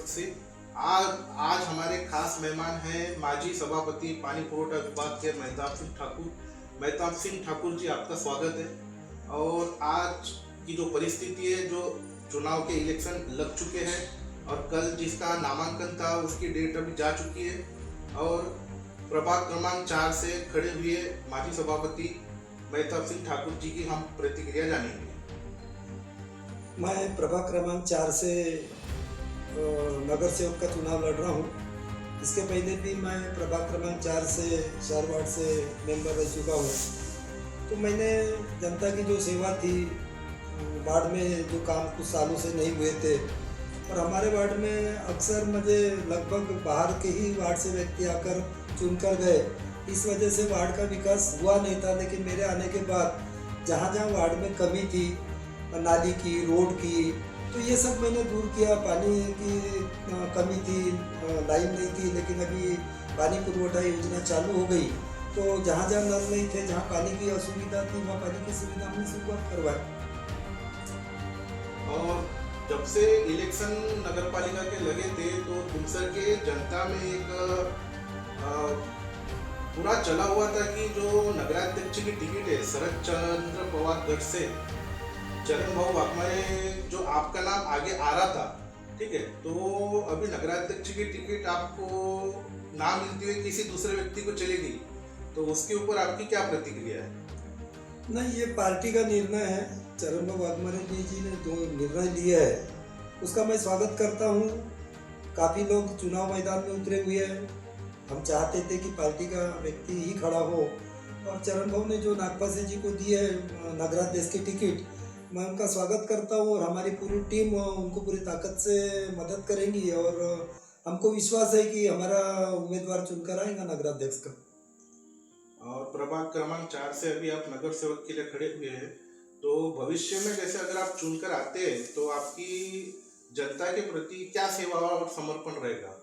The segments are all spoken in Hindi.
से। आज आज हमारे खास मेहमान हैं माजी सभापति पानी पुरवठा विभाग के मेहताब सिंह ठाकुर। मेहताब सिंह ठाकुर जी, आपका स्वागत है। और आज की जो परिस्थिति है, जो चुनाव के इलेक्शन लग चुके हैं और कल जिसका नामांकन था उसकी डेट अभी जा चुकी है और प्रभाग क्रमांक 4 से खड़े हुए माजी सभापति मेहताब सिंह ठाकुर जी की हम प्रतिक्रिया जानेंगे। मैं प्रभाग क्रमांक 4 से नगर सेवक का चुनाव लड़ रहा हूँ। इसके पहले भी मैं प्रभाग क्रमांक 4 से 4 वार्ड से मेंबर रह चुका हूँ। तो मैंने जनता की जो सेवा थी, वार्ड में जो काम कुछ सालों से नहीं हुए थे, और हमारे वार्ड में अक्सर मुझे लगभग बाहर के ही वार्ड से व्यक्ति आकर चुनकर गए। इस वजह से वार्ड का विकास हुआ नहीं था। लेकिन मेरे आने के बाद जहाँ जहाँ वार्ड में कमी थी, नाली की, रोड की, तो ये सब मैंने दूर किया। पानी की कमी थी, लाइन नहीं थी, लेकिन अभी पानी पुरवठा योजना चालू हो गई। तो जहाँ जहाँ नल नहीं थे, जहाँ पानी की असुविधा थी, वहाँ पानी की सुविधा हमने शुरुआत करवाई। और जब से इलेक्शन नगर पालिका के लगे थे तो तुमसर के जनता में एक पूरा चला हुआ था कि जो नगराध्यक्ष की टिकट है शरद चंद्र पवार गढ़ से चरण भाऊ वाघमारे, जो आपका नाम आगे आ रहा था, ठीक है, तो अभी नगराध्यक्ष की टिकट आपको ना मिलती हुई किसी दूसरे व्यक्ति को चली गई, तो उसके ऊपर आपकी क्या प्रतिक्रिया है? नहीं, ये पार्टी का निर्णय है। चरण भाऊ वाघमारे जी ने जो निर्णय लिया है उसका मैं स्वागत करता हूँ। काफ़ी लोग चुनाव मैदान में उतरे हुए हैं। हम चाहते थे कि पार्टी का व्यक्ति ही खड़ा हो, और चरण भाऊ ने जो नागपासे जी को दी है नगराध्यक्ष की टिकट, मैं उनका स्वागत करता हूँ। और हमारी पूरी टीम उनको पूरी ताकत से मदद करेंगी और हमको विश्वास है कि हमारा उम्मीदवार चुनकर आएगा नगराध्यक्ष का। और प्रभाग क्रमांक 4 से अभी आप नगर सेवक के लिए खड़े हुए हैं, तो भविष्य में जैसे अगर आप चुनकर आते हैं तो आपकी जनता के प्रति क्या सेवा और समर्पण रहेगा?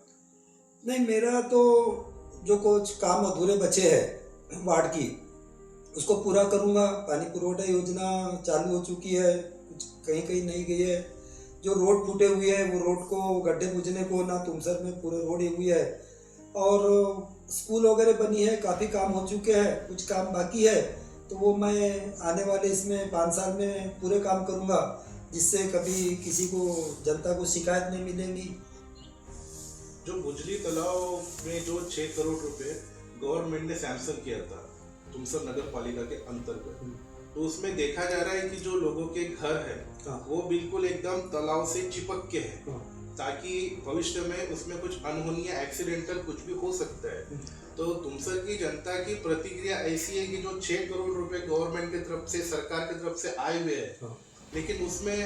नहीं, मेरा तो जो कुछ काम अधूरे बचे हैं वार्ड की, उसको पूरा करूँगा। पानी पुरवठा योजना चालू हो चुकी है, कुछ कहीं कहीं नहीं गई है। जो रोड फूटे हुए हैं वो रोड को गड्ढे पूजने को ना तुमसर में पूरे रोड हुई है, और स्कूल वगैरह बनी है, काफ़ी काम हो चुके हैं, कुछ काम बाकी है। तो वो मैं आने वाले इसमें 5 साल में पूरे काम करूँगा, जिससे कभी किसी को, जनता को शिकायत नहीं मिलेंगी। जो बुजली तालाब में जो 6 करोड़ रुपए गवर्नमेंट ने सैंक्शन किया था तुमसर नगर पालिका के अंतर्गत, तो उसमें देखा जा रहा है कि जो लोगों के घर है वो बिल्कुल एकदम तालाब से चिपक के है, ताकि भविष्य में उसमें कुछ अनहोनी या एक्सीडेंटल कुछ भी हो सकता है। तो तुमसर की जनता की प्रतिक्रिया ऐसी है कि जो 6 करोड़ रुपए गवर्नमेंट की तरफ से, सरकार की तरफ से आए हुए हैं, लेकिन उसमें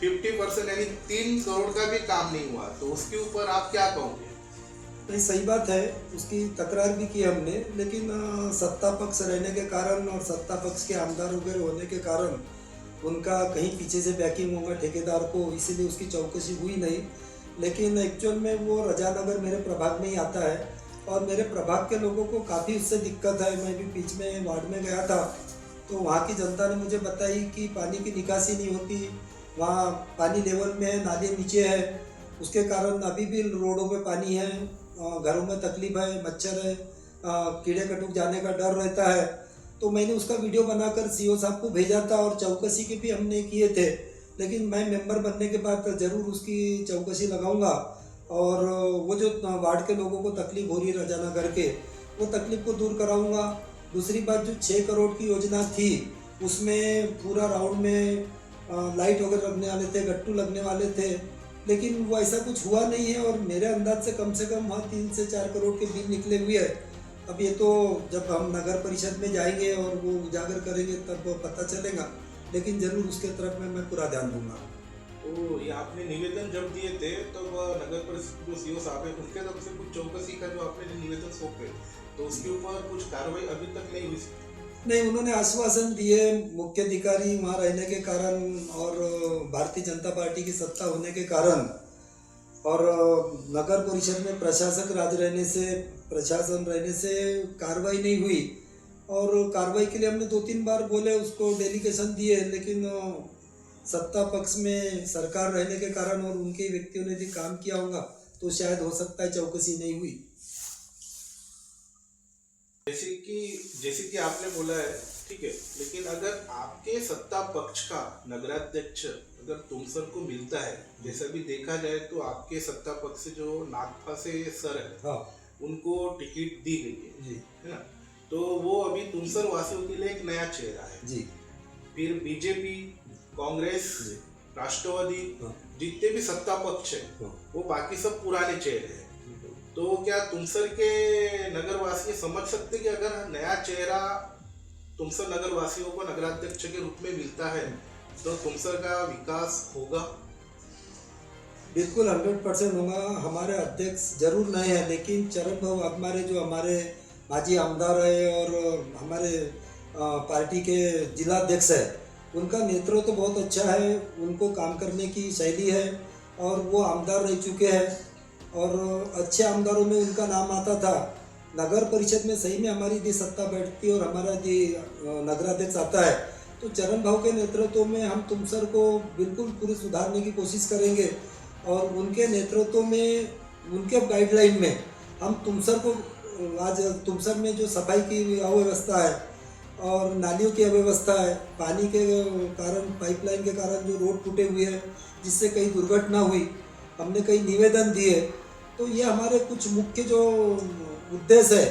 50% यानी 3 करोड़ का भी काम नहीं हुआ, तो उसके ऊपर आप क्या कहोगे? नहीं, सही बात है, उसकी तकरार भी की हमने। लेकिन सत्ता पक्ष रहने के कारण और सत्ता पक्ष के आमदार वगैरह होने के कारण उनका कहीं पीछे से बैकिंग होगा ठेकेदार को, इसीलिए उसकी चौकसी हुई नहीं। लेकिन एक्चुअल में वो रजानगर मेरे प्रभाग में ही आता है, और मेरे प्रभाग के लोगों को काफ़ी उससे दिक्कत है। मैं भी बीच में वार्ड में गया था, तो वहाँ की जनता ने मुझे बताई कि पानी की निकासी नहीं होती, वहाँ पानी लेवल में है, नाले नीचे है, उसके कारण अभी भी रोडों पे पानी है, घरों में तकलीफ है, मच्छर है, कीड़े कटुक जाने का डर रहता है। तो मैंने उसका वीडियो बनाकर सीओ साहब को भेजा था, और चौकसी के भी हमने किए थे। लेकिन मैं मेंबर बनने के बाद ज़रूर उसकी चौकसी लगाऊंगा, और वो जो वार्ड के लोगों को तकलीफ हो रही है रजानगर के, वो तकलीफ को दूर कराऊंगा। दूसरी बात, जो 6 करोड़ की योजना थी उसमें पूरा राउंड में लाइट वगैरह लगने वाले थे, गट्टू लगने वाले थे, लेकिन वो ऐसा कुछ हुआ नहीं है। और मेरे अंदाज से कम वहाँ 3 से 4 करोड़ के बिल निकले हुए हैं। अब ये तो जब हम नगर परिषद में जाएंगे और वो उजागर करेंगे तब वो पता चलेगा, लेकिन ज़रूर उसके तरफ में मैं पूरा ध्यान दूंगा। तो ये आपने निवेदन जब दिए थे तब नगर परिषद जो सीओ साहब है उनके तरफ से कुछ चौकसी का जो आपने निवेदन सौंपे, तो उसके ऊपर कुछ कार्रवाई अभी तक नहीं हुई? नहीं, उन्होंने आश्वासन दिए। मुख्य अधिकारी वहाँ रहने के कारण और भारतीय जनता पार्टी की सत्ता होने के कारण और नगर परिषद में प्रशासन रहने से कार्रवाई नहीं हुई। और कार्रवाई के लिए हमने 2-3 बार बोले, उसको डेलीगेशन दिए, लेकिन सत्ता पक्ष में सरकार रहने के कारण और उनके व्यक्तियों ने भी काम किया होगा, तो शायद हो सकता है चौकसी नहीं हुई। जैसे कि आपने बोला है, ठीक है, लेकिन अगर आपके सत्ता पक्ष का नगराध्यक्ष अगर तुमसर को मिलता है, जैसा भी देखा जाए तो आपके सत्ता पक्ष से जो नागपा से सर है, हाँ उनको टिकट दी गई है जी है ना, तो वो अभी तुमसर वासियों के लिए एक नया चेहरा है। जी फिर बीजेपी, कांग्रेस, जी राष्ट्रवादी, हाँ जितने भी सत्ता पक्ष है हाँ वो बाकी सब पुराने चेहरे हैं। तो क्या तुमसर के नगरवासी समझ सकते कि अगर नया चेहरा तुमसर नगरवासियों को नगराध्यक्ष के रूप में मिलता है तो तुमसर का विकास होगा? बिल्कुल 100% होगा। हमारे अध्यक्ष जरूर नए हैं, लेकिन चरण भाऊ वाघमारे जो हमारे माजी आमदार है और हमारे पार्टी के जिला अध्यक्ष है, उनका नेतृत्व तो बहुत अच्छा है, उनको काम करने की शैली है और वो आमदार रह चुके हैं और अच्छे आमदारों में उनका नाम आता था। नगर परिषद में सही में हमारी यदि सत्ता बैठती है और हमारा यदि नगराध्यक्ष आता है तो चरण भाऊ के नेतृत्व में हम तुमसर को बिल्कुल पूरी सुधारने की कोशिश करेंगे और उनके नेतृत्व में, उनके गाइडलाइन में हम तुमसर को, आज तुमसर में जो सफाई की अव्यवस्था है और नालियों की अव्यवस्था है, पानी के कारण, पाइपलाइन के कारण जो रोड टूटे हुए हैं जिससे कई दुर्घटना हुई, हमने कई निवेदन दिए। तो ये हमारे कुछ मुख्य जो उद्देश्य है,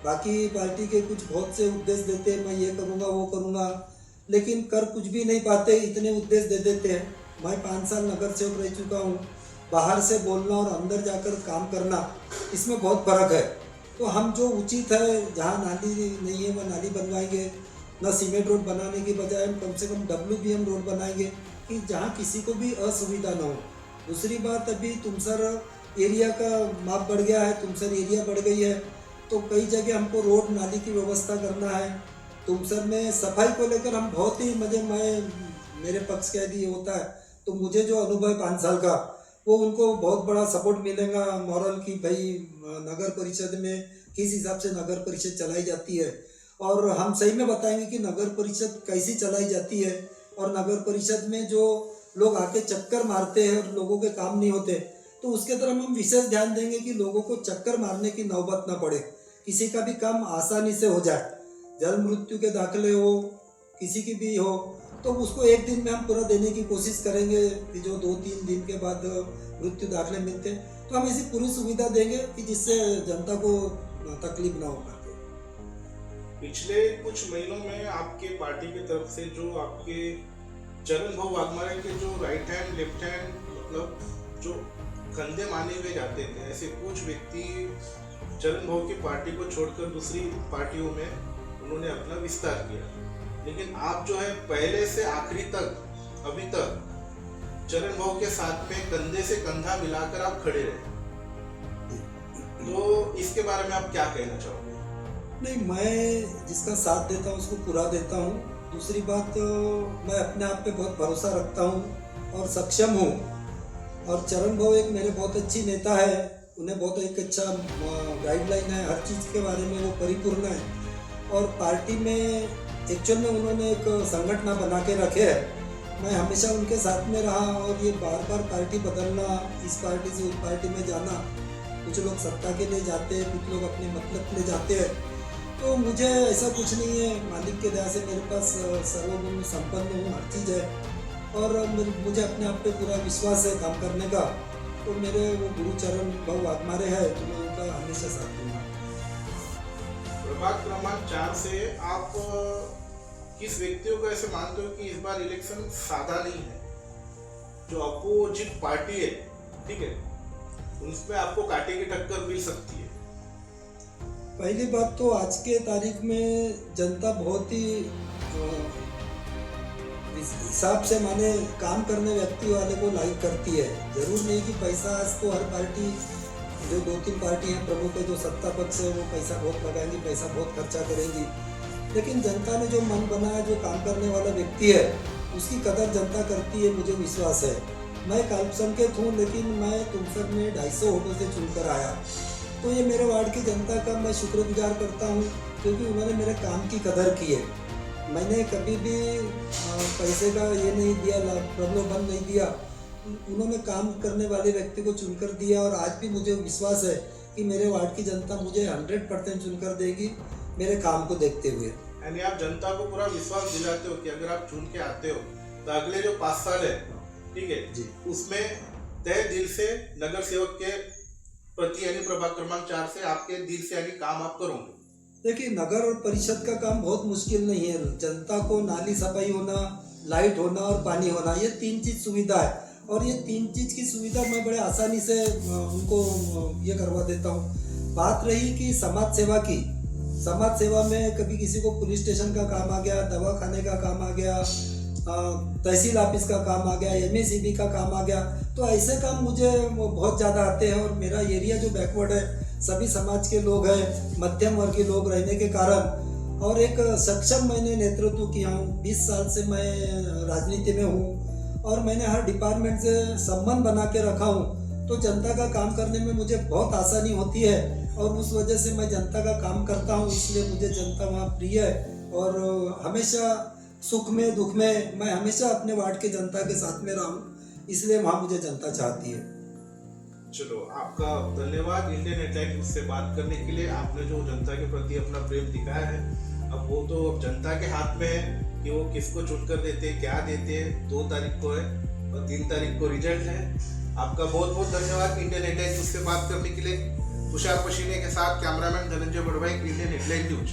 बाकी पार्टी के कुछ बहुत से उद्देश्य देते हैं, मैं ये करूँगा वो करूँगा, लेकिन कर कुछ भी नहीं पाते, इतने उद्देश्य दे देते हैं। मैं 5 साल नगर सेवक रह चुका हूँ, बाहर से बोलना और अंदर जाकर काम करना, इसमें बहुत फर्क है। तो हम जो उचित है, जहाँ नाली नहीं है वह नाली बनवाएंगे, न सीमेंट रोड बनाने की बजाय हम कम से कम WBM रोड बनाएंगे कि जहाँ किसी को भी असुविधा न हो। दूसरी बात, अभी तुमसर एरिया का माप बढ़ गया है, तुमसर एरिया बढ़ गई है, तो कई जगह हमको रोड नाली की व्यवस्था करना है। तुमसर में सफाई को लेकर हम बहुत ही मेरे पक्ष का यदि होता है तो मुझे जो अनुभव है 5 साल का, वो उनको बहुत बड़ा सपोर्ट मिलेगा मॉरल की, भाई नगर परिषद में किस हिसाब से नगर परिषद चलाई जाती है और हम सही में बताएंगे कि नगर परिषद कैसी चलाई जाती है। और नगर परिषद में जो लोग आके चक्कर मारते हैं और लोगों के काम नहीं होते, तो उसके तरफ हम विशेष ध्यान देंगे कि लोगों को चक्कर मारने की नौबत ना पड़े, किसी का भी काम आसानी से हो जाए। जन्म मृत्यु के दाखिले हो, किसी की भी हो, तो उसको एक दिन में हम पूरा देने की कोशिश करेंगे कि जो 2-3 दिन के बाद मृत्यु दाखिले मिलते हैं, तो हम ऐसी पूरी सुविधा देंगे कि जिससे जनता को तकलीफ ना हो पाए। पिछले कुछ महीनों में आपके पार्टी की तरफ से जो आपके चरण भाऊ वाघमारे के जो राइट हैंड, लेफ्ट हैंड, मतलब जो कंधे माने हुए जाते थे, ऐसे कुछ व्यक्ति चरण भाऊ की पार्टी को छोड़कर दूसरी पार्टियों में उन्होंने अपना विस्तार किया, लेकिन आप जो है पहले से आखिरी तक अभी तक चरण भाऊ के साथ में कंधे से कंधा मिलाकर आप खड़े रहे, तो इसके बारे में आप क्या कहना चाहोगे? नहीं, मैं जिसका साथ देता हूँ उसको पूरा देता हूँ। दूसरी बात, मैं अपने आप पे बहुत भरोसा रखता हूँ और सक्षम हूँ, और चरण भाऊ एक मेरे बहुत अच्छी नेता है, उन्हें बहुत एक अच्छा गाइडलाइन है, हर चीज़ के बारे में वो परिपूर्ण है। और पार्टी में एक्चुअल में उन्होंने एक संगठन बना के रखे है, मैं हमेशा उनके साथ में रहा और ये बार बार पार्टी बदलना, इस पार्टी से उस पार्टी में जाना, कुछ लोग सत्ता के लिए जाते हैं, कुछ लोग अपने मतलब के लिए जाते हैं, तो मुझे ऐसा कुछ नहीं है। मालिक के दया से मेरे पास सर्वगुण संपन्न हूँ, हर चीज़ है और मुझे अपने आप पे पूरा विश्वास है काम करने का। तो मेरे वो गुरुचरण भाऊ वाघमारे है, तो मैं उनका हमेशा साथ दूंगा। प्रभाग क्रमांक 4 से आप किस व्यक्तियों को ऐसे मानते हो कि इस बार इलेक्शन सादा नहीं है? जो अपोजिट पार्टी है, ठीक है, उसमें आपको कांटे की टक्कर मिल सकती है। पहली बात तो आज के तारीख में जनता बहुत ही हिसाब से माने काम करने व्यक्ति वाले को लाइक करती है। जरूर नहीं कि पैसा, आज तो हर पार्टी, जो 2-3 पार्टी हैं प्रमुख है, जो सत्ता पक्ष है, वो पैसा बहुत लगाएंगी, पैसा बहुत खर्चा करेंगी, लेकिन जनता ने जो मन बनाया, जो काम करने वाला व्यक्ति है, उसकी कदर जनता करती है, मुझे विश्वास है। मैं अल्पसंख्यक हूँ, लेकिन मैं तुमसर में 250 वोटों से चुनकर आया, तो ये मेरे वार्ड की जनता का मैं शुक्रगुजार करता हूँ, क्योंकि उन्होंने मेरे काम की कदर की है। मैंने कभी भी पैसे का ये नहीं दिया, प्रलोभन नहीं दिया। उन्होंने काम करने वाले व्यक्ति को चुनकर दिया और आज भी मुझे विश्वास है कि मेरे वार्ड की जनता मुझे 100% चुनकर देगी मेरे काम को देखते हुए। यानी आप जनता को पूरा विश्वास दिलाते हो कि अगर आप चुन के आते हो तो अगले जो 5 साल है, ठीक है जी, उसमें तय दिल से नगर सेवक के प्रति यानी प्रभाग क्रमांक 4 से आपके दिल से यानी काम आप करोगे। देखिए नगर और परिषद का काम बहुत मुश्किल नहीं है। जनता को नाली सफाई होना, लाइट होना और पानी होना, ये 3 चीज सुविधा है और ये 3 चीज की सुविधा मैं बड़े आसानी से उनको ये करवा देता हूँ। बात रही कि समाज सेवा की, समाज सेवा में कभी किसी को पुलिस स्टेशन का काम आ गया, दवा खाने का काम आ गया, तहसील ऑफिस का काम आ गया, MACB का काम आ गया, तो ऐसे काम मुझे बहुत ज़्यादा आते हैं। और मेरा एरिया जो बैकवर्ड है, सभी समाज के लोग हैं, मध्यम वर्गीय लोग रहने के कारण और एक सक्षम मैंने नेतृत्व किया हूँ। 20 साल से मैं राजनीति में हूँ और मैंने हर डिपार्टमेंट से संबंध बना के रखा हूँ, तो जनता का काम करने में मुझे बहुत आसानी होती है और उस वजह से मैं जनता का काम करता हूँ। इसलिए मुझे जनता वहाँ प्रिय है और हमेशा सुख में दुख में मैं हमेशा अपने वार्ड के जनता के साथ में रहा हूँ, इसलिए वहाँ मुझे जनता चाहती है। चलो, आपका धन्यवाद इंडियन हेडलाइन न्यूज़ से बात करने के लिए। आपने जो जनता के प्रति अपना प्रेम दिखाया है, अब वो तो अब जनता के हाथ में है कि वो किसको चुनकर देते हैं, क्या देते हैं। 2 तारीख को है और 3 तारीख को रिजल्ट है। आपका बहुत बहुत धन्यवाद इंडियन हेडलाइन न्यूज़ से बात करने के लिए। तुषार पशीने के साथ cameraman Dhananjay Badwai, Indian headline news.